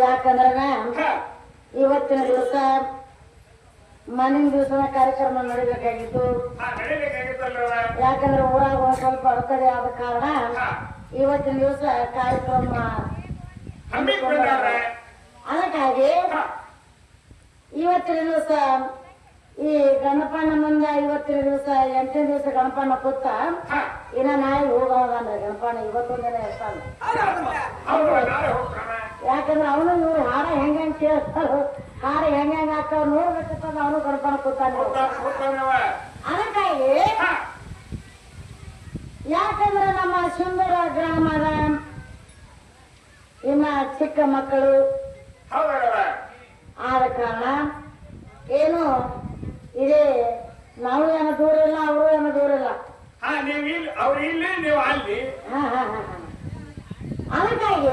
ಯಾಕಂದ್ರ ಇವತ್ತಿನ ದಿವಸ ಮನಿನ ದಿವಸನ ಕಾರ್ಯಕ್ರಮ ನಡಿಬೇಕಾಗಿತ್ತು. ಯಾಕಂದ್ರೆ ಊರಾಗ ಒಂದ್ ಸ್ವಲ್ಪ ಅಡತಡೆ ಆದ ಕಾರಣ ಇವತ್ತಿನ ದಿವಸ ಕಾರ್ಯಕ್ರಮ ಅದಕ್ಕಾಗಿ ಇವತ್ತಿನ ದಿವಸ ಈ ಗಣಪಣ್ಣ ಮುಂದ ಇವತ್ತಿನ ದಿವಸ 8ನೇ ದಿವಸ ಗಣಪಣ್ಣ ಕೂತ ಇನ್ನ ನಾಳೆ ಹೋಗೋದಂದ್ರೆ ಗಣಪಣ್ಣ ಇವತ್ತೊಂದಿನ ಇರ್ತಾನ. ಯಾಕಂದ್ರೆ ಅವನು ಇವ್ರು ಹಾರ ಹೆಂಗ್ ಕೇಳ್ತಾರ, ಹಾರ ಹೆಂಗ್ ಹಾಕ್ತಾವ ನೋಡ್ಬೇಕಂತ ಅವನು ಗಣಪಣ್ಣ ಕೂತಾನ. ಅದಕ್ಕಾಗಿ ಯಾಕಂದ್ರೆ ನಮ್ಮ ಸುಂದರ ಗ್ರಾಮದ ಇನ್ನ ಚಿಕ್ಕ ಮಕ್ಕಳು ಆದ ಕಾರಣ ಏನು ಇದೆ, ನಾವು ಏನೋ ದೂರ ಇಲ್ಲ, ಅವರು ಏನೋ ದೂರ ಇಲ್ಲ. ಅದಕ್ಕಾಗಿ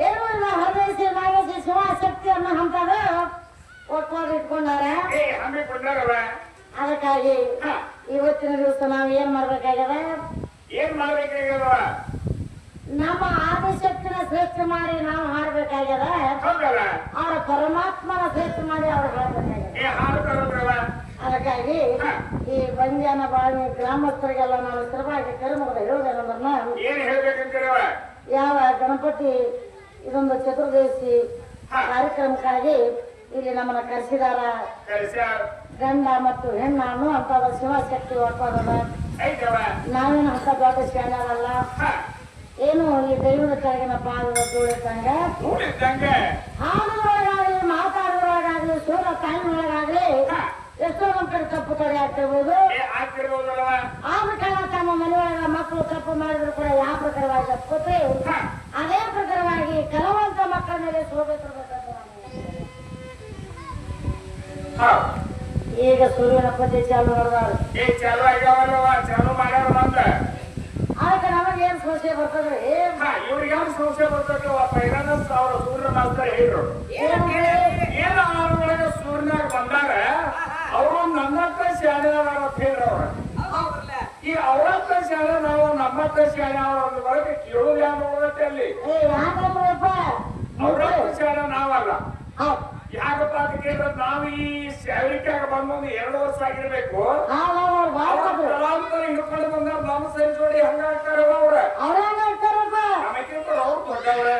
ಏನು ಇಲ್ಲ, ಹರದೇಶಿ ನಾಗೇಶಿ ಶಿವಶಕ್ತಿ ಅನ್ನೋ ಹಂತದ ಒಟ್ಟಾಗಿ ಇಟ್ಕೊಂಡಾರೆ. ಅದಕ್ಕಾಗಿ ಇವತ್ತಿನ ದಿವಸ ನಾವು ಏನ್ ಮಾಡ್ಬೇಕಾಗ್ಯದ, ನಮ್ಮ ಆದಿಶಕ್ತಿನ ಶ್ರೇಷ್ಠ ಮಾಡಿ ನಾವು ಹಾಡ್ಬೇಕಾಗ್ಯದ. ಅವ್ರ ಪರಮಾತ್ಮನ ಶ್ರೇಷ್ಠ ಮಾಡಿ ಅವ್ರು ಹಾಡ್ಬೇಕಾಗ್ಯದ. ಅದಕ್ಕಾಗಿ ಈ ಬಂಜಾನ ಬಾವಿ ಗ್ರಾಮಸ್ಥರಿಗೆಲ್ಲ ನಾವು ಸ್ಥಿರವಾಗಿ ಕರ್ಮದ ಹೇಳೋದೇನಂದ್ರನ್ನ, ಯಾವ ಗಣಪತಿ ಇದೊಂದು ಚತುರ್ದಶಿ ಕಾರ್ಯಕ್ರಮಕ್ಕಾಗಿ ಇಲ್ಲಿ ನಮ್ಮನ್ನ ಕರೆಸಿದಾರ. ಗಂಡ ಮತ್ತು ಹೆಣ್ಣು ಅನ್ನುವಂತ ಶಿವಶಕ್ತಿ ಒಟ್ಟಾಗದ. ನಾವೇನು ಅಂತ ದೊಡ್ಡ ಶಾಣಲ್ಲ, ಏನು ಈ ದೈವದ ಕೆಳಗಿನ ಪಾದದ ಧೂಳಿದ್ದಂಗ ಹಾಡುಗಳಾಗಲಿ ಮಾತಾಡುವಾಗಲಿ ಸೂರ ತಾಯಿನೊಳಗಾಗ್ಲಿ ಎಷ್ಟೋ ನಮ್ ಕಡೆ ತಪ್ಪು ತಡೆ ಆಗ್ತಿರ್ಬೋದು. ಆದ ಕಾರಣ ತಮ್ಮ ಮನೆಯೊಳಗ ಮಕ್ಕಳು ತಪ್ಪು ಮಾಡಿದ್ರು ಕೂಡ ಯಾವ ಪ್ರಕಾರವಾಗಿ ತಪ್ಪುತ್ತೆ ಅದೇ ಪ್ರಕಾರವಾಗಿ ಕೆಲವಂತ ಮಕ್ಕಳ ಮೇಲೆ ಸೋಬೇಕಿರ್ಬೇಕು. ಈಗ ಸೂರ್ಯನ ಪದ್ಯ ಚಾಲು ಮಾಡಿದವ್ರು. ಏ ಚಾಲು ಆಗ್ಯಾವಲ್ಲವ, ಚಾಲು ಮಾಡ್ಯಾರ ಬಂದ. ಅದಕ್ಕೆ ನಮಗೆ ಏನ್ ಸಮಸ್ಯೆ ಬರ್ತದ್ರಿ? ಇವ್ರಿಗೆ ಏನ್ ಸಮಸ್ಯೆ ಬರ್ತದವ? ಪೈರಾನ ಅವ್ರ ಸೂರ್ಯ ಮಾಸ್ತರ್ ಹೇಳಿದ್ರು ಏನ ಒಳಗೆ ಸೂರ್ಯನಾಗ ಬಂದಾಗ ಅವರು ನನ್ನತ್ತ ಶಾಲೆ ಅಂತ ಹೇಳ್ರ ಅವ್ರ. ಈ ಅವರತ್ತ ಶಾಲೆ ನಾವು ನಮ್ಮತ್ತ ಶಾಲೆ ಅವ್ರ ಒಳಗೆ ಕೇಳುದು ಯಾರು ನೋಡತ್ತೆ ಅಲ್ಲಿ ಅವರತ್ತ ಶಾಲೆ ನಾವಲ್ಲ. ಯಾಕಪ್ಪ ಅಂತ ಕೇಳಿದ್ರೆ ನಾವು ಈ ಸೇವರಿಕೆಯಾಗ ಬಂದೊಂದು 2 ವರ್ಷ ಆಗಿರ್ಬೇಕು. ಕಲಾವಂತರ ಹಿಡ್ಕೊಂಡು ಬಂದ ನಮ್ಮ ಸರಿ ಜೋಡಿ ಹಂಗಾಗ್ತಾರ ಅವ್ರ ನಮಗಿಂತ ಅವ್ರು ದೊಡ್ಡವ್ರ.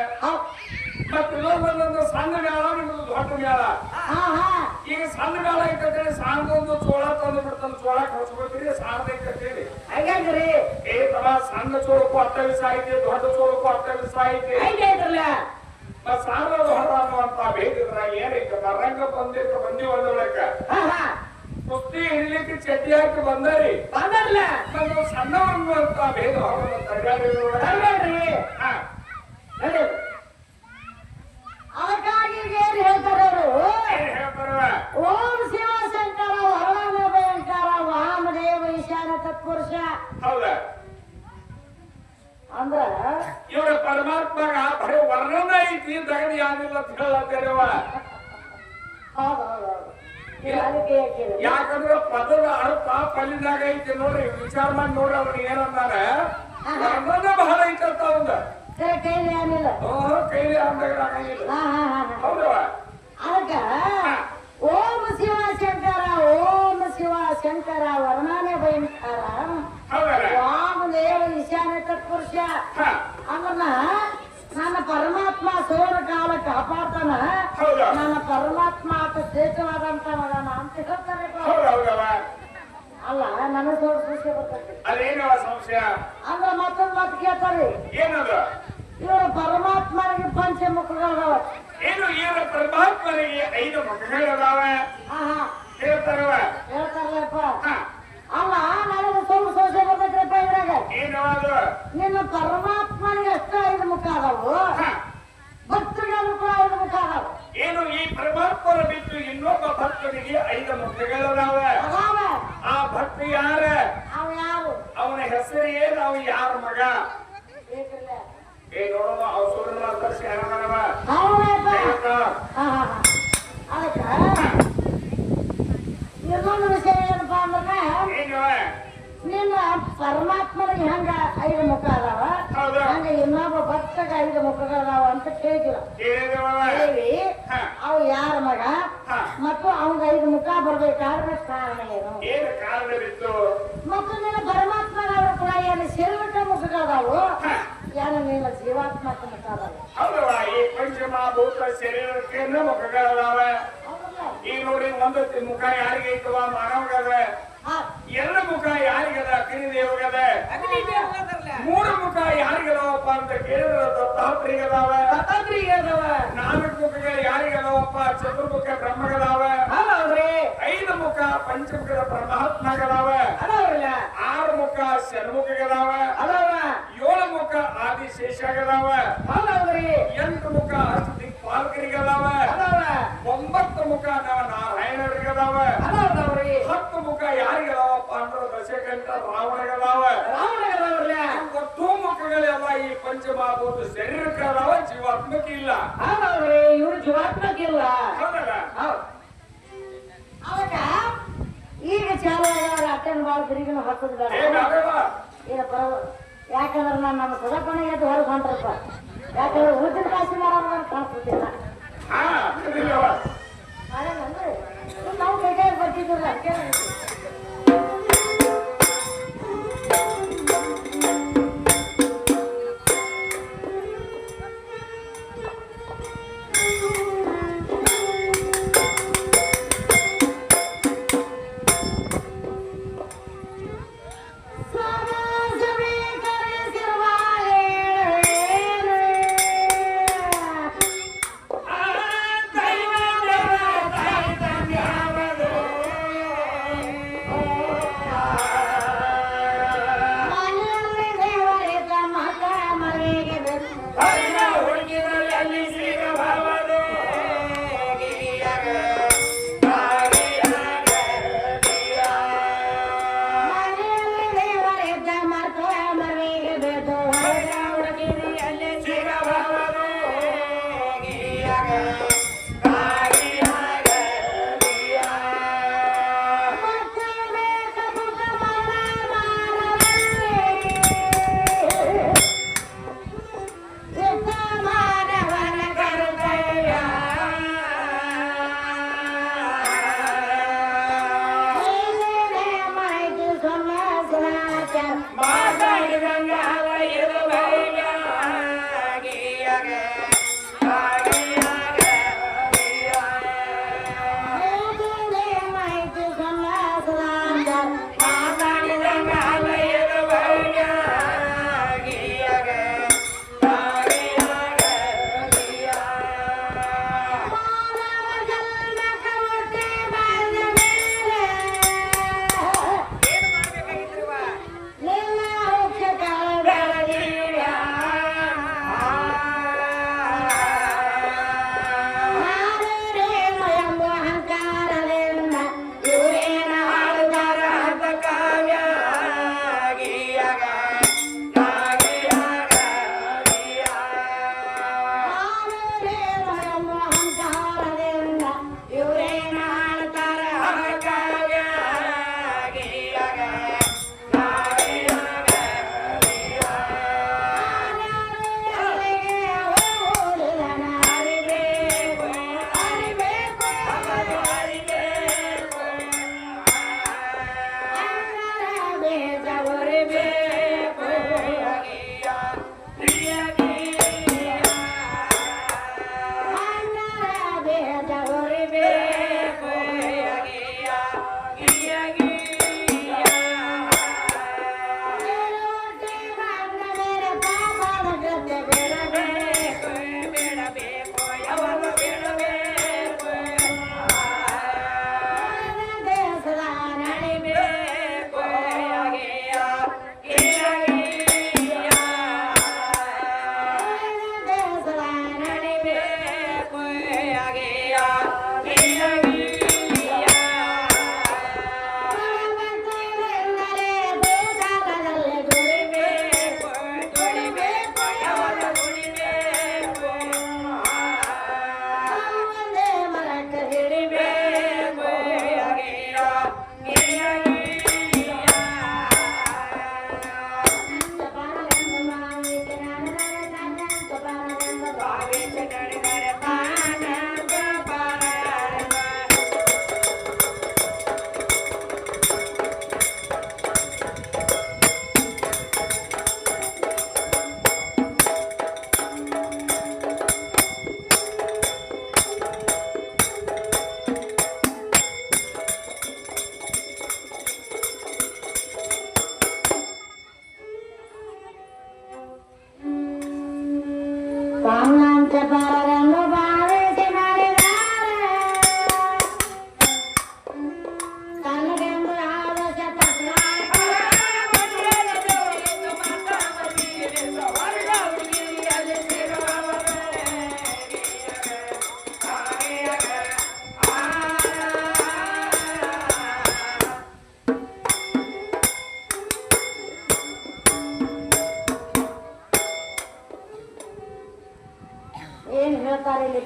ಮತ್ತೆ ಇನ್ನೊಂದೊಂದು ಸಣ್ಣ ಮೇಳ ನಿಮ್ದು ದೊಡ್ಡ ಮೇಳ. ಈಗ ಸಣ್ಣ ಮೇಳ ಐತಂತೇಳಿ ಸಾಣದೊಂದು ಚೋಳ ತಂದು ಬಿಡ್ತಾನ, ಚೋಳ ಕಳ್ಸ್ಕೊಳ್ತೀರಿ ಸಾಣದೈತಂತೇಳಿ ಹಾಗ್ರಿ. ಏ ತಮ್ಮ ಸಣ್ಣ ಚೋಳಕ್ಕೂ 28 ಐತಿ, ದೊಡ್ಡ ಚೋಳಕ್ಕೂ 28 ಐತಿ. ಸಾಲದ ಹೊರ ಅನ್ನುವಂತ ಭೇದಿದ್ರ ಏನೈತೆ ಬರಂಗ ಬಂದಿ ಒಂದೊಳಕ ಕುಸ್ತಿ ಹಿಡ್ಲಿಕ್ಕೆ ಚಡ್ಡಿ ಹಾಕಿ ಬಂದರಿ ನಮ್ಮ ಸಣ್ಣ ಅನ್ನುವಂತ ಭೇದ ಅದಕ್ಕಾಗಿ ಏನ್ ಹೇಳ್ತಾರೆ ಅವರು? ಓಂ ಶಿವಶಂಕರ ವರಣ ಭಯಂಕರ ವಾಮದೇವ ಈಶಾನ ತತ್ಪುರುಷ. ಹೌದ ಅಂದ್ರ ಇವ್ರ ಪರಮಾತ್ಮಗ ಬರೀ ವರ್ಣನ ಐತಿ ತಗದಿ ಯಾರಿಲ್ಲ ಅಂತ ಹೇಳತ್ತೇವ. ಯಾಕಂದ್ರೆ ಪದದ ಅರ್ಥ ಪಲ್ಲಿದಾಗ ಐತಿ ನೋಡ್ರಿ, ವಿಚಾರ ಮಾಡಿ ನೋಡ್ರಿ. ಅವ್ರು ಏನಂದಾರ ವರ್ಣನ ಬಹಳ ಐತಂತ ಅವಂದ ಕೈಲಿ ಏನಿಲ್ಲ, ಕೈಲಿ ಅಂದಾಗ ಹೌದವ. ಅದಕ್ಕ ಓಂ ಶಿವ ಶಂಕರ ಓಂ ಶಿವ ಶಂಕರ ವರ್ಣನೆ ಭಯಂಕರ ವಾಮದೇವ ಈಶಾನ್ಯ ತತ್ಪುರುಷ. ಅದನ್ನ ನನ್ನ ಪರಮಾತ್ಮ ಸೋರ ಕಾಲ ಕಾಪಾಡ್ತಾನ, ನನ್ನ ಪರಮಾತ್ಮ ಆತ ಶ್ರೇಷ್ಠವಾದಂತ ಮಗನ ಅಂತ ಹೇಳ್ತಾರೆ. ಅಲ್ಲ ನನಗೆ ಸೋರ ಸಂಶಯ ಬರ್ತೈತಿ. ಅದೇನವ ಸಂಶಯ ಅಂದ್ರೆ ಮತ್ತೊಂದು ಮಾತು ಕೇಳ್ತಾರೆ, ಏನದು? ಇವರು ಪರಮಾತ್ಮನಿಗೆ ಪಂಚಮುಖಗಳದಾವ. ಏನು ಇವರ ಪರಮಾತ್ಮನಿಗೆ 5 ಮುಖಗಳದಾವ ಹೇಳ್ತಾರವ. ಹೇಳ್ತಾರಲ್ಲಪ್ಪ. ಅಲ್ಲ ನನಗೆ ಸ್ವಲ್ಪ ಸಂಶಯ ಬರ್ತೈತ್ರಪ್ಪ ಇದ್ರಾಗ. ಏನದು? ನಿನ್ನ ಪರಮಾತ್ಮನಿಗೆ ಅಷ್ಟ 5 ಮುಖ ಅದಾವು, ಭಕ್ತರಿಗಾದ್ರೂ ಕೂಡ 5 ಮುಖ ಅದಾವ. ಏನು ಈ ಪರಮಾತ್ಮನ ಬಿಟ್ಟು ಇನ್ನೊಬ್ಬ ಭಕ್ತನಿಗೆ 5 ಮುಖಗಳದಾವ. ಆ ಭಕ್ತ ಯಾರ? ಅವ ಯಾರು? ಅವನ ಹೆಸರು ಏನು? ಅವ ಯಾರ ಮಗ? ಏ ನೋಡೋಣ, ಅವ್ ಸೂರ್ಯನ ಮಾಸ್ತರ್ ಶಾಣವ. ಅದಕ್ಕ ಇನ್ನೊಂದು ವಿಷಯ ಏನಪ್ಪಾ ಅಂದ್ರೆ, ನಿನ್ನ ಪರಮಾತ್ಮನಿಗೆ ಹಂಗ 5 ಮುಖ ಅದಾವ, ಹಂಗ ಇನ್ನೊಬ್ಬ ಭಕ್ತಗ 5 ಮುಖಗಳದಾವ ಅಂತ ಕೇಳಿದ್ವಿ. ಅವು ಯಾರ ಮಗ ಮತ್ತು ಅವಂಗ 5 ಮುಖ ಬರ್ಬೇಕಾದ್ರೆ ಕಾರಣ ಏನು? ಮತ್ತು ನಿನ್ನ ಪರಮಾತ್ಮಗಾದ್ರೂ ಕೂಡ ಏನು ಶರೀರಕ ಮುಖಗಳದಾವು, ಏನು ನಿನ್ನ ಜೀವಾತ್ಮಕ ಮುಖ ಅದಾವ. ಹೌದವ, ಈ ಪಂಚಮಹಾಭೂತ ಶರೀರಕ್ಕೆ ಮುಖಗಳದಾವ. ಈಗ ನೋಡಿ, ಒಂದು ಮುಖ ಯಾರಿಗೆ ಐತವ? ಮಾನವಗದ. 2 ಮುಖ ಯಾರಿಗದ? ಅಗ್ನಿದೇವಗದ. 3 ಮುಖ ಯಾರಿಗದವಪ್ಪ ಅಂತ ಕೇಳಿದ್ರೆ ದತ್ತಾತ್ರೇಯಗದಾವ. 4 ಮುಖಗಳು ಯಾರಿಗದವಪ್ಪ? ಚತುರ್ಮುಖ ಬ್ರಹ್ಮಗದಾವ. 5 ಮುಖ ಪಂಚಮುಖದ ಪರಮಾತ್ಮಗದಾವ. 6 ಮುಖ ಷಣ್ಮುಖಗದಾವ. 7 ಮುಖ ಆದಿಶೇಷಗದಾವ. 8 ಮುಖ ಅಷ್ಟದಿಕ್ಪಾಲಕರಿಗದಾವ. 9 ಮುಖ ನಾರಾಯಣರಿಗದಾವ. 10 ಮುಖ ಯಾರಿಗದಾವಪ್ಪ ಅಂದ್ರೆ ದಶಕಂಠ ರಾವಣಗದಾವ. ಒಟ್ಟು ಮುಖಗಳೆಲ್ಲ ಈ ಪಂಚಮಹಾಭೂತ ಶರೀರಕ್ಕೆ ಅದಾವ, ಜೀವಾತ್ಮಕ್ಕೆ ಇಲ್ಲ. ಇವ್ರು ಜೀವಾತ್ಮಕ್ಕೆ ಇಲ್ಲ. ಅವಾಗ ಈಗ ಚಾಲು ಆಗ್ಯಾವ್ರ ಅಟ್ಟೆನ್ ಬಾಳ ತಿರುಗಿನ ಹಾಕೋದ್ ಬೇಡ. ಏನಪ್ಪ, ಯಾಕಂದ್ರೆ ನಾನು ನಮ್ಮ ಸದಪಣಿಗೆ ಹೊರಗೆ ಹೊಂಟ್ರಪ್ಪ. ಯಾಕಂದ್ರೆ ಉದ್ದಿನ ಕಾಸಿ ಮಾಡೋದು ಕಾಣಿಸ್ತಿಲ್ಲ. ನಾವು ಬೇಕಾಗಿ ಬರ್ತಿದ್ರಲ್ಲ ಅದಕ್ಕೆ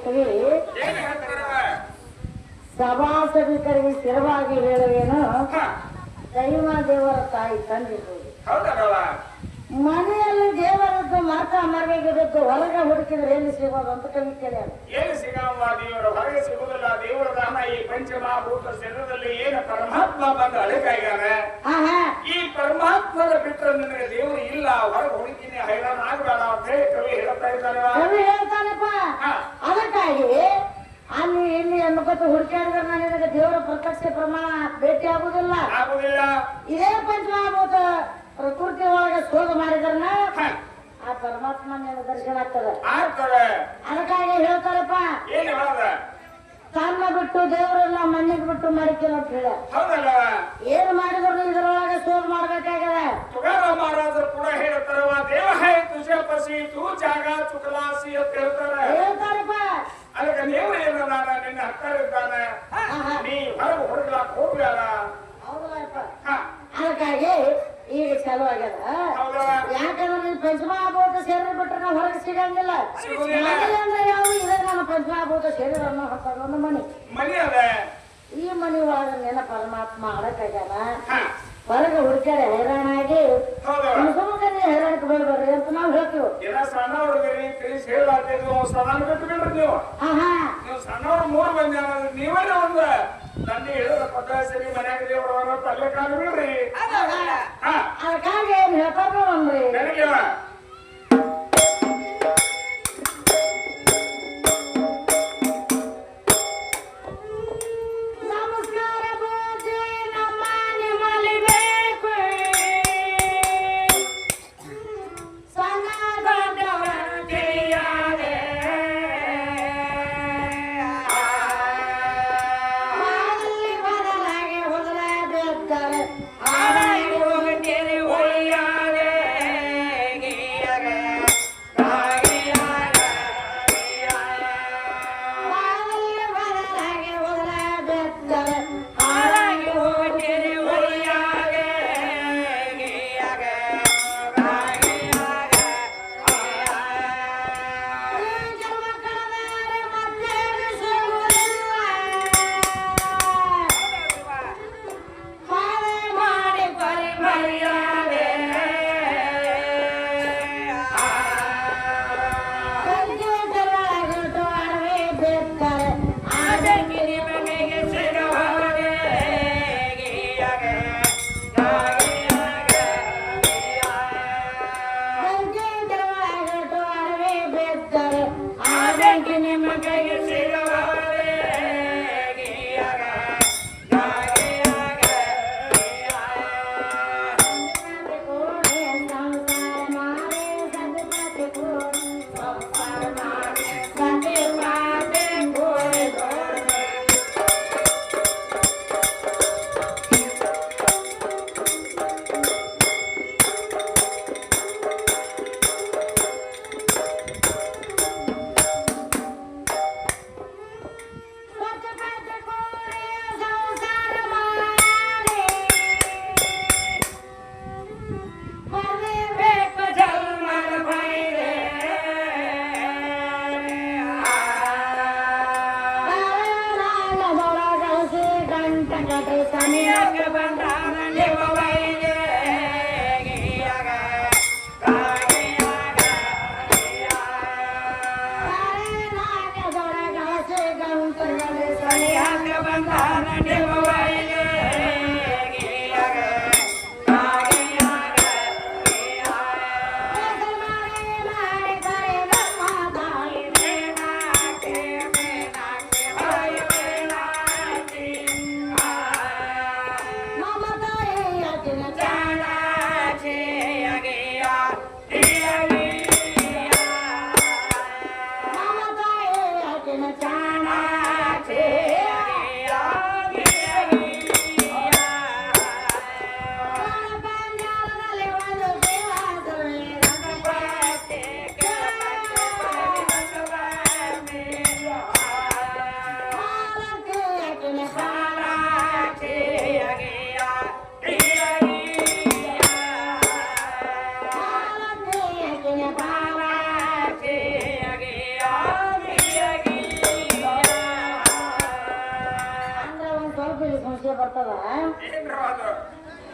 ಕೊಟ್ಟಿವಿ. ಏನ್ ಹೇಳ್ತಾರ? ಸಭಾಸಭಿಕರಿಗೆ ಸ್ಥಿರವಾಗಿ ಹೇಳುವೇನು, ದೈವ ದೇವರ ತಾಯಿ ತಂದಿರುವುದು. ಹೌದಲ್ಲ, ಮನೆಯಲ್ಲಿ ದೇವರದ್ದು ಮಾತಾ ಮರಗಿರದ್ದು ಹೊರಗೆ ಹುಡುಕಿದ್ರೆ ಎಲ್ಲಿ ಸಿಗೋದು ಅಂತ ಕವಿ ಕೇಳ್ಯಾರ. ಏನು ಸಿಗಲ್ಲ, ದೇವರ ಹೊರಗೆ ಸಿಗುವುದಿಲ್ಲ. ದೇವರ ದಾನ ಈ ಪಂಚಮಹಾಭೂತ ಶರೀರದಲ್ಲಿ ಏನು ಪರಮಾತ್ಮ ಬಂದು ಅಡಕಾಗ್ಯಾನ. ಈ ಪರಮಾತ್ಮನ ಬಿಟ್ಟರೆ ನಿನಗೆ ದೇವರು ಇಲ್ಲ, ಹೊರಗೆ ಹುಡುಕಿನಿ, ಹೈರಾಣ ಆಗಬೇಡ ಅಂತ ಹೇಳಿ ಕವಿ ಹೇಳ್ತಾ ಇದ್ದಾನೆ. ಕವಿ ಹೇಳ್ತಾನಪ್ಪ. ಅದಕ್ಕಾಗಿ ಅಲ್ಲಿ ಇಲ್ಲಿ ಅನ್ಕೋತ ಹುಡುಕಾಡಿದ್ರೆ ನನಗೆ ದೇವರ ಪ್ರತ್ಯಕ್ಷ ಪ್ರಮಾಣ ಭೇಟಿ ಆಗುದಿಲ್ಲ. ಇದೇ ಪಂಚಮಹಾಭೂತ ಪ್ರಕೃತಿ ಒಳಗೆ ಶೋಧ ಮಾಡಿದ್ರನ ಆ ಪರಮಾತ್ಮ ದರ್ಶನ ಆಗ್ತದೆ. ಅದಕ್ಕಾಗಿ ಹೇಳ್ತಾರಪ್ಪ, ತನ್ನ ಬಿಟ್ಟು ದೇವರೆಲ್ಲ ಮಣ್ಣಿಗೆ ಬಿಟ್ಟು ಮಾಡಿಕೆಲ್ಲ ಅಂತ ಹೇಳ. ಏನ್ ಮಾಡಿದ್ರು ಇದರೊಳಗೆ ಶೋಧ ಮಾಡ್ಬೇಕಾಗಿದೆ. ಮಹಾರಾಜರು ಕೂಡ ಹೇಳ್ತಾರವ, ದೇವ ಹೈ ತುಜೆ ಪಸಿ ತೂ ಜಾಗ ಚುಕಲಾಸಿ ಅಂತ ಹೇಳ್ತಾರಪ್ಪ. ಅದಕ್ಕೆ ನೀವು ಏನದಾನ ನಿನ್ನ ಹತ್ತಿರ ಇದ್ದಾನೆ, ನೀ ಹೊರಗೆ ಹುಡುಗ್ಲಾಕ ಹೋಗ್ಬೇಡ. ಅದಕ್ಕಾಗಿ ಈಗ ಚಾಲು ಆಗ್ಯದ. ಯಾಕಂದ್ರೆ ನೀನ್ ಪಂಚಮಹಾಭೂತ ಶರೀರ ಬಿಟ್ರೆ ನಾವು ಹೊರಗೆ ಸಿಗಂಗಿಲ್ಲ. ಅಂದ್ರೆ ಯಾವ ಇದೆ ನನ್ನ ಪಂಚಮಹಾಭೂತ ಶರೀರ ಅನ್ನೋ ಒಂದು ಮನಿ ಅದ. ಈ ಮನಿ ಒಳಗೆ ನೆನ ಪರಮಾತ್ಮ ಅಡಕಾಗ್ಯಾನ. ಹೊರಗೆ ಹುಡುಕ್ಯಾರ ಹೈರಾಣಾಗಿ ಸುಮ್ಮನೆ ಹೈರಾಣಕ್ಕೆ ಬರಬೇಡ್ರಿ ಅಂತ ನಾವು ಹೇಳ್ತೀವಿ. ಸಣ್ಣ ಹುಡುಗರಿ ತಿಳಿಸಿ ಹೇಳಾಗ್ತಿದ್ವು, ಸದಾನ ಬಿಟ್ಟು ಬಿಡ್ರಿ ನೀವು. ನೀವು ಸಣ್ಣವ್ರು 3 ಮಂದಿ ನೀವೇ ಒಂದು ತಂದೆ ಹೇಳಿದ ಪದ ಸರಿ ಮನ್ಯಾಗ ದೇವರ ತಲೆ ಕಾಲು ಬಿಡ್ರಿ. ಅದಕ್ಕಾಗಿ ಏನ್ ಹೇಳ್ತಾರ ಅಂದ್ರಿ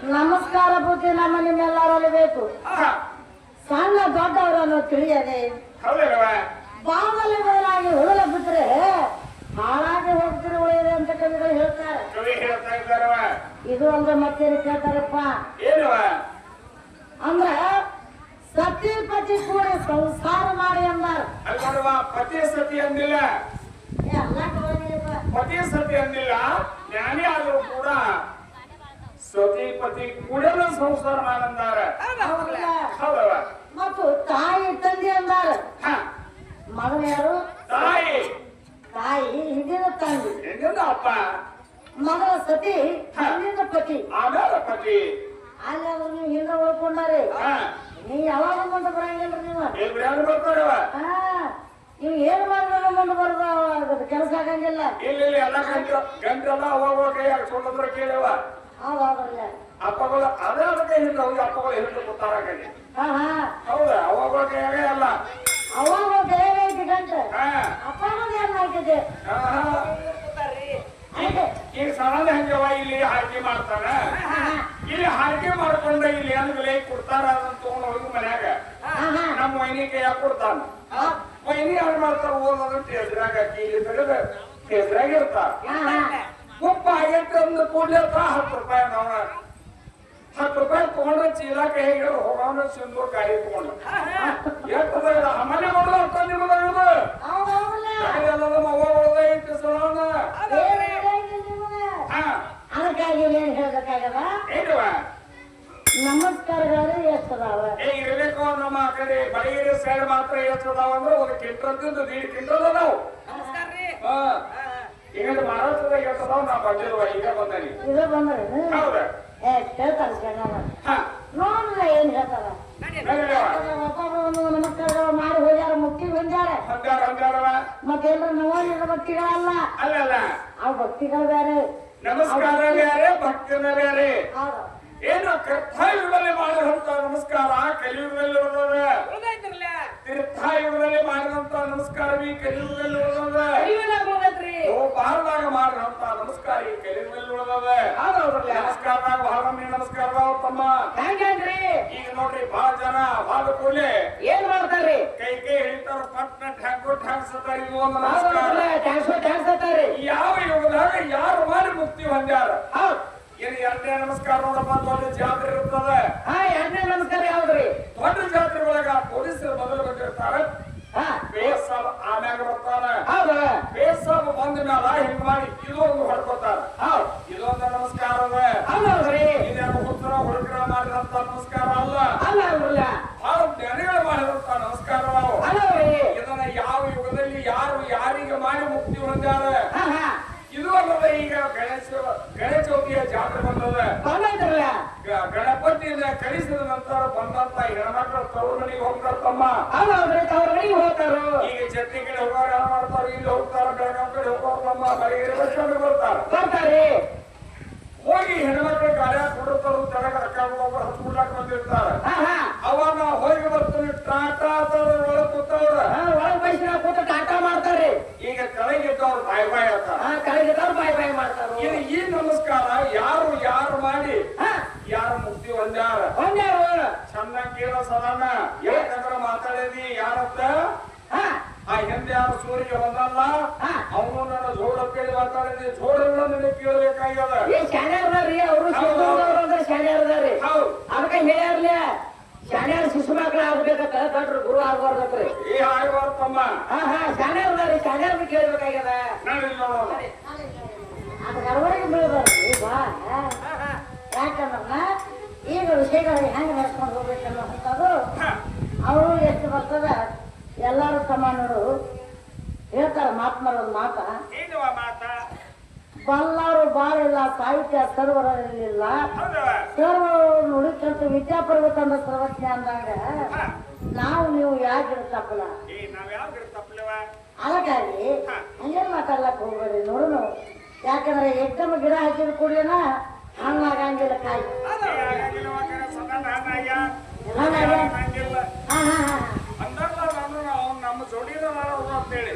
ನಮಸ್ಕಾರ ಬುದ್ಧಿ ನಮ್ಮ ನಿಮ್ಮೆಲ್ಲರಲ್ಲಿ ಬೇಕು. ಸಣ್ಣ ದೊಡ್ಡವರನ್ನು ತಿಳಿಯದೆ ಬಾವಲ್ಲಿ ಬದಲಾಗಿ ಉಳಲ ಬಿದ್ರೆ ಹಾಳಾಗಿ ಹೋಗ್ತಿರಿ ಉಳಿಯಿದೆ ಅಂತ ಕವಿಗಳು ಹೇಳ್ತಾರೆ. ಇದು ಅಂದ್ರೆ ಮತ್ತೇನು ಕೇಳ್ತಾರಪ್ಪ ಅಂದ್ರ ಸತಿ ಪತಿ ಕೂಡಿ ಸಂಸಾರ ಮಾಡಿ ಅಂದಾರ. ಪತಿ ಸತಿ ಅಂದಿಲ್ಲ, ಪತಿ ಸತಿ ಅಂದಿಲ್ಲ. ಜ್ಞಾನಿ ಆದರೂ ಕೂಡ ಸತಿ ಪತಿ ಕೂಡ ಸಂಸಾರ ಮಾಡಂದಾರ. ಮತ್ತು ತಾಯಿ ತಂದೆ ಅಂದಾರ. ಮಗನ ಯಾರು? ತಾಯಿ. ತಾಯಿ ಹಿಂದಿನ ತಂದೆ, ಅಪ್ಪ. ಮಗನ ಸತಿ ಹಿಂದಿನ ಪತಿ, ಆಮೇಲೆ ಪತಿ. ಅಲ್ಲಿ ಅವ್ರು ನೀವು ಹಿಂದೆ ಉಳ್ಕೊಂಡಾರೆ. ನೀವು ಯಾವಾಗ ಮುಂದೆ ಬರಂಗಿಲ್ರಿ ನೀವು. ನೀವು ಏನ್ ಮಾಡಿದ್ರೆ ಮುಂದೆ ಬರೋದು ಕೆಲಸ ಆಗಂಗಿಲ್ಲ. ಇಲ್ಲ ಎಲ್ಲ ಗಂಟೆಲ್ಲ ಅವಾಗ ಕೈಯಾಗ ಸೊಲ್ಲಂದ್ರೆ ಕೇಳವ. ಹೌದೌದ್ರಲ್ಲ ಅಪ್ಪಗಳು ಅದೇ ಅದಕ್ಕೆ ಹಿಂದೆ ಹೋಗಿ ಅಪ್ಪಗಳು ಹಿಡಿದು ಕೂತಾರ ಕಡೆ. ಹೌದಾ? ಅವಾಗ ಕೈಯಾಗ ಅಲ್ಲ, ಅವಾಗ ದಯವೈತಿ ಗಂಟೆ ಅಪ್ಪನದು ಏನ್ ಹಾಕಿದೆ. ಈಗ ಸಣ್ಣ ಹಂಗವ ಇಲ್ಲಿ ಹಾರಿಕೆ ಮಾಡ್ತಾನ. ಇಲ್ಲಿ ಹಾರಿಕೆ ಮಾಡ್ಕೊಂಡ ಇಲ್ಲಿ ಏನ್ ಬೆಲೆ ಕೊಡ್ತಾರ ಅದನ್ನ ತಗೊಂಡ್ ಹೋಗಿ ಮನ್ಯಾಗ ನಮ್ಮ ವೈನಿ ಕೈಯಾಗ ಕೊಡ್ತಾನ. ವೈನಿ ಯಾರು ಮಾಡ್ತಾರ ಓದೋದು ಟೇಸ್ರಾಗ ಇಲ್ಲಿ ತೆಗೆದ ಟೇಸ್ರಾಗ ಇರ್ತಾರ. ಉಪ್ಪ ಆಗೈತೆ ಅಂದ ಕೂಡ್ಲೆ 10 ರೂಪಾಯಿ ನಾವ 10 ರೂಪಾಯಿ ತಗೊಂಡ್ರೆ ಚೀಲ ಕೈ ಹೋಗೋಣ ಸಿಂಧೂರ್ ಗಾಡಿ ತಗೊಂಡು ಎಷ್ಟದ ಮನೆ ನೋಡ್ದ ಅರ್ಥ ನಿಮ್ಮದ ಐತಿ ಸಲೋಣ. ಅದಕ್ಕಾಗಿ ಏನ್ ಹೇಳ್ಬೇಕಾಗದ ನಮಸ್ಕಾರಗಳು ಎಷ್ಟದಾವ ಇರಬೇಕು. ನಮ್ಮ ಆ ಕಡೆ ಬಡಗೇರಿ ಸೈಡ್ ಮಾತ್ರ ಎಷ್ಟದಾವ ಅಂದ್ರೆ 1 ಕ್ವಿಂಟಲ್ 1.5 ಕ್ವಿಂಟಲ್ ಅದಾವ. ಈಗ ಮಹಾರಾಷ್ಟ್ರದಾಗ ಎಷ್ಟದಾವ ನಾ ಬಂದಿರುವ ಈಗ ಬಂದನಿ. ಇದು ಬಂದ್ರಿ ಹೌದಾ? ಹೇಳ್ತಾರ ನೋಡ್ರಿ ಏನ್ ಹೇಳ್ತಾರ. ಒಬ್ಬೊಬ್ಬರು ನಮಸ್ಕಾರಗಳು ಮಾಡಿ ಹೋಗ್ಯಾರ, ಮುಕ್ತಿ ಹೊಂದ್ಯಾರ. ಮತ್ತೇನ್ರ ನೋಡಿದ ಭಕ್ತಿಗಳಲ್ಲ, ಅಲ್ಲ ಅವ್ ಭಕ್ತಿಗಳು ಬೇರೆ, ನಮಸ್ಕಾರ ಬೇರೆ, ಭಕ್ತಿನ ಬೇರೆ. ಹೌದು. ಏನು ಕರ್ತಯುಗದಲ್ಲಿ ಮಾಡಿದಂತ ನಮಸ್ಕಾರ ಕಲಿಯುಗದಲ್ಲಿ ಉಳಿದದ. ತೀರ್ಥಯುಗದಲ್ಲಿ ಮಾಡಿದಂತ ನಮಸ್ಕಾರವಿ ಕಲಿಯುಗದಲ್ಲಿ ಉಳಿದದ. ಭಾರದಾಗ ಮಾಡಿದಂತ ನಮಸ್ಕಾರ ಈ ಕಲಿಯುಗದಲ್ಲಿ ಉಳಿದದ. ನಮಸ್ಕಾರದಾಗ ಬಹಳ ನಮಸ್ಕಾರದಾವ ತಮ್ಮ. ಈಗ ನೋಡ್ರಿ ಬಹಳ ಜನ ಬಹಳ ಕೂಡಲೇ ಏನ್ ಮಾಡ್ತಾರ್ರಿ, ಕೈ ಹಿಡಿತಾರ, ಪಟ್ನ ಠ್ಯಾಂಕ್ಸತ್ತಾರ. ಇದು ಒಂದು ನಮಸ್ಕಾರ. ಯಾವ ಯುಗದಾಗ ಯಾರು ಮಾಡಿ ಮುಕ್ತಿ ಹೊಂದ್ಯಾರ. ಏನು 2ನೇ ನಮಸ್ಕಾರ ನೋಡಪ್ಪ, ದೊಡ್ಡ ಜಾತ್ರೆ ಇರ್ತದೆ. 2ನೇ ನಮಸ್ಕಾರ ಯಾವ್ದ್ರಿ? ದೊಡ್ಡ ಜಾತ್ರೆ ಒಳಗ ಪೊಲೀಸರು ಮೊದಲು ಬಂದಿರ್ತಾರ, ಬೇಸಾಬ್ ಆಮ್ಯಾಗ ಬರ್ತಾರ. ಬೇಸಾಬ್ ಬಂದ ಮ್ಯಾಲ ಹಿಂಗ್ ಮಾಡಿ ಇದೊಂದು ಹೊಡ್ಕೊತಾರ. ಇದೊಂದು ನಮಸ್ಕಾರ ಅದ. ಇದೇನು ಹುಡುಗರ ಹುಡುಗರ ಮಾಡಿದಂತ ನಮಸ್ಕಾರ ಅಲ್ಲ, ಬಹಳ ಜ್ಞಾನಿಗಳು ಮಾಡಿದಂತ ನಮಸ್ಕಾರ ನಾವು. ಇದನ್ನ ಯಾವ ಯುಗದಲ್ಲಿ ಯಾರು ಯಾರಿಗೆ ಮಾಡಿ ಮುಕ್ತಿ ಹೊಂದ್ಯಾರ. ಇದು ಅಲ್ಲದ ಈಗ ಗಣೇಶ ಚೌತಿಯ ಜಾತ್ರೆ ಬಂದದ. ಗಣಪತಿಯನ್ನ ಕಳಿಸಿದ ನಂತರ ಬಂದಂತ ಹೆಣ್ಮಕ್ಳು ತವ್ರ ಮನೆಗೆ ಹೋಗ್ತಾರ ತಮ್ಮ. ಈಗ ಚಟ್ನಿ ಕಡೆ ಹೋಗೋರು ಏನ್ ಮಾಡ್ತಾರ, ಇಲ್ಲಿ ಹೋಗ್ತಾರ, ಬೆಳಗಾವ್ ಕಡೆ ಹೋಗೋರು ನಮ್ಮ ಬಡಗೇರಿ ಬಸ್ ಸ್ಟ್ಯಾಂಡ್ ಬರ್ತಾರೆ. ಹೋಗಿ ಹೆಣ್ಮಕ್ಳು ಗಾಡಿಯಾಗ ಕೊಡುತ್ತಾರ, ತೆಳಗ ಅಕ್ಕಾಗ ಹತ್ಬಿಡ್ಲಾಕ ಬಂದಿರ್ತಾರ. ಅವಾಗ ಹೋಗಿ ಬರ್ತೀನಿ ಟಾಟಾ ಒಳಗ್ ಕೂತವ್ರ ಟಾಟಾ ಮಾಡ್ತಾರೆ. ಈಗ ಕೆಳಗಿದ್ದವ್ರು ಬಾಯ್ ಬಾಯ್ ಮಾಡ್ತಾರ. ಈ ನಮಸ್ಕಾರ ಯಾರು ಮಾಡಿ ಯಾರು ಮುಕ್ತಿ ಹೊಂದ್ಯಾರ ಚೆನ್ನಾಗಿ ಕೇಳ ಸದಾನ. ಯಾಕಂದ್ರ ಮಾತಾಡಿದಿ ಯಾರತ್ತ ಆ ಹಿಂದೆ ಯಾರು ಸೂರಿಗೆ ಬಂದಲ್ಲ ಅವನು ನನ್ನ ಜೋಡ ಕೇಳಿ ಮಾತಾಡಿದಿ. ಜೋಡಗಳು ನನಗೆ ಕೇಳಬೇಕಾಗ್ಯದ. ಅದಕ್ಕೆ ಹೇಳ್ಯಾರ್ಲಿ ಶಾಣ್ಯಾರ ಶಿಶು ಮಕ್ಳು ಆಗ್ಬೇಕಂತ ದೊಡ್ಡ ಗುರು ಆಗ್ಬಾರ್ದತ್ರಿ. ಆಗ್ಬಾರ್ದಮ್ಮ. ಶಾಣ್ಯಾರ್ದಾರಿ ಶಾಣ್ಯಾರ್ದು ಕೇಳ್ಬೇಕಾಗ್ಯದ. ಅದಕ್ಕೆ ಅರವರೆಗೆ ಬೀಳ್ಬಾರ್ದು. ಯಾಕಂದ್ರ ಈಗ ವಿಷಯಗಳು ಹೆಂಗ್ ನಡೆಸ್ಕೊಂಡು ಹೋಗ್ಬೇಕನ್ನೋದು ಅವರು ಎಷ್ಟು ಬರ್ತದ ಎಲ್ಲಾರು ಸಮಾನರು ಹೇಳ್ತಾರ. ಮಾತ್ಮರೊಂದು ಮಾತ, ಬಲ್ಲವರು ಬಾಳಿಲ್ಲ, ಸಾಹಿತ್ಯ ಸರ್ವರಲ್ಲಿಲ್ಲ, ಸರ್ವರು ನುಡಿಕಂತ ವಿದ್ಯಾಪರ್ವತ ಅಂದ ಸರ್ವಜ್ಞ ಅಂದಾಗ ನಾವು ನೀವು ಯಾಕೆ ತಪ್ಪಲ. ಅದಕ್ಕಾಗಿ ಹಂಗೇನ್ ಮಾತಾಡ್ಲಕ್ ಹೋಗ್ಬೇಡಿ. ನೋಡು, ಯಾಕಂದ್ರೆ ಎಕ್ದಮ್ ಗಿಡ ಹಾಕಿದ ಕೂಡಲೇನ ಹಣ್ಣಾಗಂಗಿಲ್ಲ ಕಾಯಿ. ನಮ್ಮ ಜೋಡಿದ ಅಂತೇಳಿ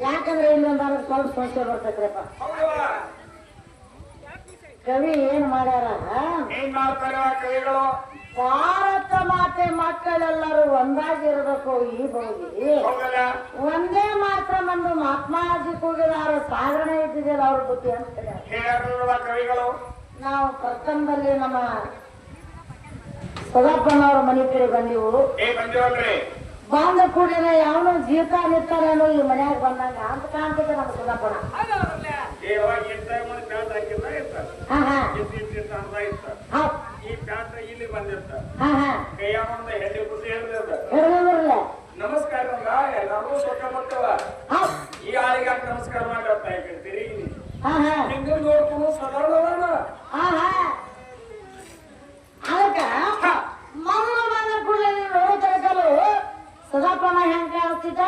ಯಾಕಂದ್ರೆ ಇನ್ನೊಂದು ಸ್ವಲ್ಪ ಸಂಶಯ ಬರ್ತೈತ್ರಪ್ಪ. ಕವಿ ಏನ್ ಮಾಡ್ಯಾರ, ಭಾರತ ಮಾತೆ ಮಕ್ಕಳೆಲ್ಲರೂ ಒಂದಾಗಿರ್ಬೇಕು. ಈ ಬಹುದಿ ಒಂದೇ ಮಾತ್ರ ಮಂದು ಮಹಾತ್ಮಾಜಿ ಕೂಗಿದಾರು ಸಾಗಣೆ ಇದ್ದಿದ್ದಿಲ್ಲ ಅವ್ರ ಬುದ್ಧಿ ಅಂತ ಕವಿಗಳು. ನಾವು ಪ್ರಥಮದಲ್ಲಿ ನಮ್ಮ ಸದಾಪಣ್ಣವ್ರ ಮನೆ ಕಡೆ ಬಂದಿವು. ಬಂದ ಕೂಡಲೇ ಯಾವನು ಜೀತ ನಿಂತಾನೇನೋ ಈ ಮನ್ಯಾಗ ಬಂದಂಗ ಅಂತ ಕಾಣ್ತಿದ್ದೆ ನಮ್ಮ ಸದಾಪಣ್ಣ. ನಮಸ್ಕಾರ ಎಲ್ಲರೂ ಸೊಕ್ಕ ಮಕ್ಕಳ ಈ ಆಳಿಗೆ ನಮಸ್ಕಾರ ಮಾಡಿರ್ತಾ ಇರ್ತೀರಿ. ಹಿಂದೆ ನೋಡ್ಕೊಂಡು ಸಾಧಾರಣ ಅದಕ್ಕ ಮೊದಲು ಬಂದ ಕೂಡಲೇ ನೋಡೋದಕ್ಕಲು ಸದಾಪಣ್ಣ ಹೆಂಗ್ ಕಾಣಿಸ್ತಿದ್ದ.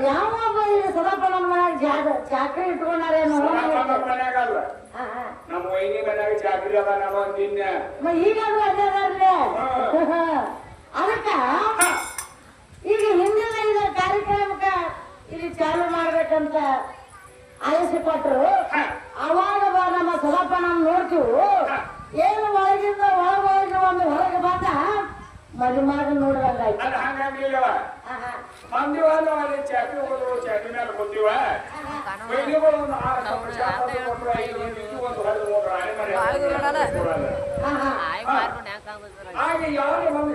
ಯಾವೊಬ್ಬ ಇಲ್ಲಿ ಸದಾಪಣ್ಣನ ಮನ್ಯಾಗ ಚಾಕ್ರಿ ಇಟ್ಕೊಂಡಾರೇನೋ ಮನ್ಯಾಗಲ್ಲ, ನಮ್ಮ ವೈನಿ ಮನ್ಯಾಗ ಚಾಕ್ರಿ ಅದ ನಾವು ಅಂದಿನ್ನ. ಈಗಾದ್ರೂ ಅದೇ ಅದಕ್ಕ ಈಗ ಹಿಂದಿನ ಇದ ಕಾರ್ಯಕ್ರಮಕ್ಕ ಇಲ್ಲಿ ಚಾಲು ಮಾಡ್ಬೇಕಂತ ಆದೇಶ ಕೊಟ್ರು. ಅವಾಗ ನಮ್ಮ ಸದಾಪಣ್ಣ ನೋಡ್ತೀವಿ ಏನು ಒಳಗಿಂದ ಒಳಗೋಗಿ ಒಂದು ಹೊರಗೆ ಬಂದ ಮದುಮಾಗ ನೋಡ್ರಂಗಾಯ್ತು. ಬಂದಿವಲ್ಲ ಅಲ್ಲಿ ಚಾಕ್ರಿ ಹೋದ್ರು, ಚಾಕ್ರಿ ಮೇಲೆ ಬಂದಿವ ವೈನಿಗಳು ಒಂದು 6 ಕೊಟ್ಟರು, 5 ಒಂದು ಹೊರಗೆ ಹೋದ್ರು. ಹಾಗೆ ಯಾರು ಬಂದು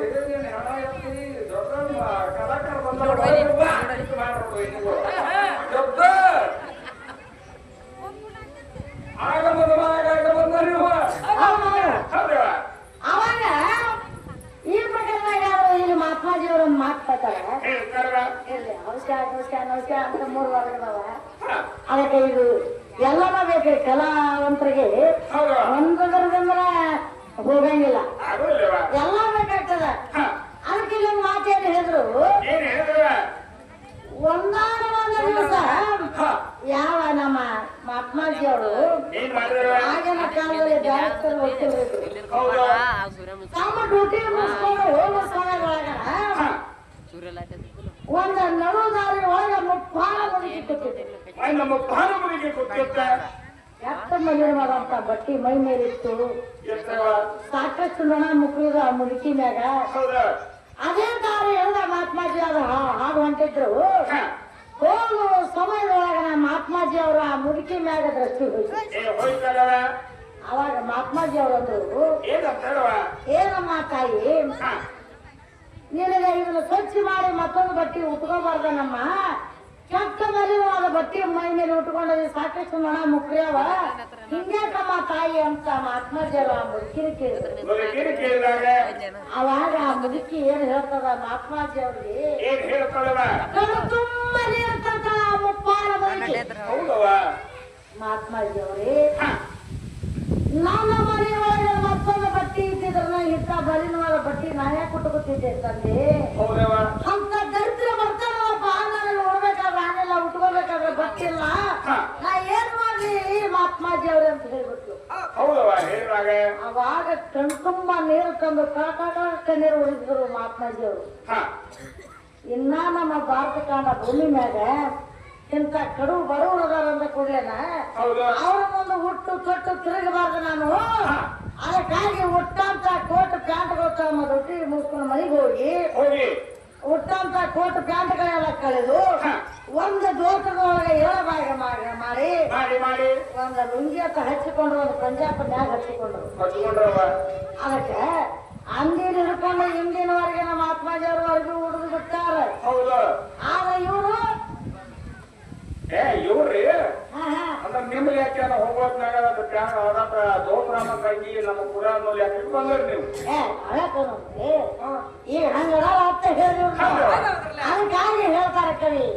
ಹಣ ಎತ್ತಿ ದೊಡ್ಡ ಕಲಾಕಾರ ಬಂದ ಆಗ ಬಂದ ಅವಾಗ ಈ ಪ್ರಕರಣದಾಗ ಇಲ್ಲಿ ಮಹಾತ್ಮಾಜಿಯವರು ಒಂದು ಮಾತು ಹೇಳ್ತಾರೆ. ನಮಸ್ಕಾರ ಅಂತ 3 ವಾರಗಳವ. ಅದಕ್ಕೆ ಇದು ಎಲ್ಲನ ಬೇಕ್ರಿ ಕಲಾವಂತರಿಗೆ. ಒಂದರಿಂದ ಹೋಗಂಗಿಲ್ಲ, ಎಲ್ಲ ಬೇಕಾಗ್ತದ. ಅದಕ್ಕೆ ಇಲ್ಲೊಂದು ಮಾತೇನು ಹೇಳಿದ್ರು, ಒಂದಾನ ಒಂದು ದಿವಸ ಯಾವ ನಮ್ಮ ಮಹಾತ್ಮಾಜಿ ಅವರು ಆಗಿನ ಕಾಲದಲ್ಲಿ ಡೈರೆಕ್ಟರ್ ಹೋಗ್ತಿರ್ಬೇಕು, ತಮ್ಮ ಡ್ಯೂಟಿ ಮುಗಿಸ್ಕೊಂಡು ಹೋಗೋ ಸಮಯದೊಳಗ ಒಂದು ನಡು ದಾರಿ ಒಳಗ ಮುಪ್ಪಾನ ಮುಗಿಗೆ ಕೊಟ್ಟಿದ್ದೆ. ಎಷ್ಟ ಮಲಿನವಾದಂತ ಬಟ್ಟಿ ಮೈ ಮೇಲಿತ್ತು, ಸಾಕಷ್ಟು ನೊಣ ಮುಕ್ಳಿದ ಮುದುಕಿ ಮ್ಯಾಗ. ಅದೇ ದಾರಿ ಹೇಳಿದ ಮಹಾತ್ಮಾಜಿ ಅವರು ಹಾಡು ಹೊಂಟಿದ್ರು. ಹೋಗು ಸಮಯದೊಳಗ ಮಹಾತ್ಮಾಜಿ ಅವರು ಆ ಮುದುಕಿ ಮ್ಯಾಗ ದೃಷ್ಟಿ ಹೋಯ್ತು. ಅವಾಗ ಮಹಾತ್ಮಾಜಿ ಅವರಂದ್ರು, ಏನಮ್ಮ ತಾಯಿ ನಿನಗೆ ಇದನ್ನ ಸ್ವಚ್ಛ ಮಾಡಿ ಮತ್ತೊಂದು ಬಟ್ಟೆ ಉಟ್ಕೋಬಾರ್ದ ನಮ್ಮ ಕೆಟ್ಟ ಮಲಿನವಾದ ಬಟ್ಟೆ ಮೈ ಮೇಲೆ ಉಟ್ಕೊಂಡದ ಸಾಕಷ್ಟು ನೊಣ ಮುಕ್ರಿಯವ, ಹಿಂಗ್ಯಾಕಮ್ಮ ತಾಯಿ ಅಂತ ಮಹಾತ್ಮಾಜಿ ಅವರು ಆ ಮುದುಕಿನ ಕೇಳಿದ್ರು. ಅವಾಗ ಆ ಮುದುಕಿ ಏನ್ ಹೇಳ್ತದ ಮಹಾತ್ಮಾಜಿ ಅವ್ರಿಗೆ, ಕಣ್ಣು ತುಂಬ ನೀರ್ತಂತ ಮುಪ್ಪಾನ ಮಹಾತ್ಮಾಜಿ ಅವ್ರಿ, ನನ್ನ ಮನೆಯೊಳಗೆ ಮತ್ತೊಂದು ಬಟ್ಟೆ ಇದ್ದಿದ್ರ ಇಂಥ ಬಲಿನವಾದ ಬಟ್ಟೆ ನಾನೇ ಕುಟ್ಕೊತಿದ್ದೆ ತಂದೆ. ಅಂತ ದರಿದ್ರ ಬರ್ತಾನಪ್ಪ, ನನಗೆ ನೋಡ್ಬೇಕಾದ್ರೆ ನಾನೆಲ್ಲ ಉಟ್ಕೋಬೇಕಾದ್ರೆ ಬಟ್ಟೆ ಇಲ್ಲ, ನಾ ಏನ್ ಮಾಡ್ಲಿ ಮಹಾತ್ಮಾಜಿ ಅವ್ರೆ ಅಂತ ಹೇಳ್ಬಿಟ್ಟು. ಅವಾಗ ಕಣ್ತುಂಬ ನೀರು ತಂದು ಕಣ್ಣೀರು ಉಳಿದ್ರು ಮಹಾತ್ಮಾಜಿ ಅವರು. ಇನ್ನ ನಮ್ಮ ಭಾರತ ಕಾಂಡ ಭೂಮಿ ಮ್ಯಾಗ ಇಂಥ ಕಡು ಬಡವರು ಅದಾರಂದ ಕೂಡಲೇನ ಅವ್ರ ಮುಂದೆ ಹುಟ್ಟು ತೊಟ್ಟು ತಿರುಗಬಾರ್ದು ನಾನು. ಅದಕ್ಕಾಗಿ ಹುಟ್ಟಂತ ಕೋಟ್ ಪ್ಯಾಂಟ್ಗಳು ರೊಟ್ಟಿ ಮುಗಿಸ್ಕೊಂಡು ಮನೆಗೆ ಹೋಗಿ ಹುಟ್ಟಂತ ಕೋಟ್ ಪ್ಯಾಂಟ್ಗಳೆಲ್ಲ ಕಳೆದು ಒಂದು ದೋಟದೊಳಗೆ 7 ಭಾಗ ಮಾಡಿ ಒಂದು ಲುಂಗಿ ಅಂತ ಹಚ್ಚಿಕೊಂಡ್ರು, ಒಂದು ಪಂಜಾಬ್ ಮ್ಯಾಗ ಹಚ್ಚಿಕೊಂಡ್ರು. ಅದಕ್ಕೆ ಅಂದಿನ ಹಿಡ್ಕೊಂಡು ಇಂದಿನವರೆಗೆ ನಮ್ಮ ಮಹಾತ್ಮಾಜಿ ಅವ್ರವರೆಗೂ ಹುಡುದು ಬಿಟ್ಟಾರ. ಬಂದ್ರಿ ನೀವು ಈಗ ಹಂಗದ ಅಂತ ಹೇಳಿ ಹಂಗಾಗಿ ಹೇಳ್ತಾರ ಕವಿ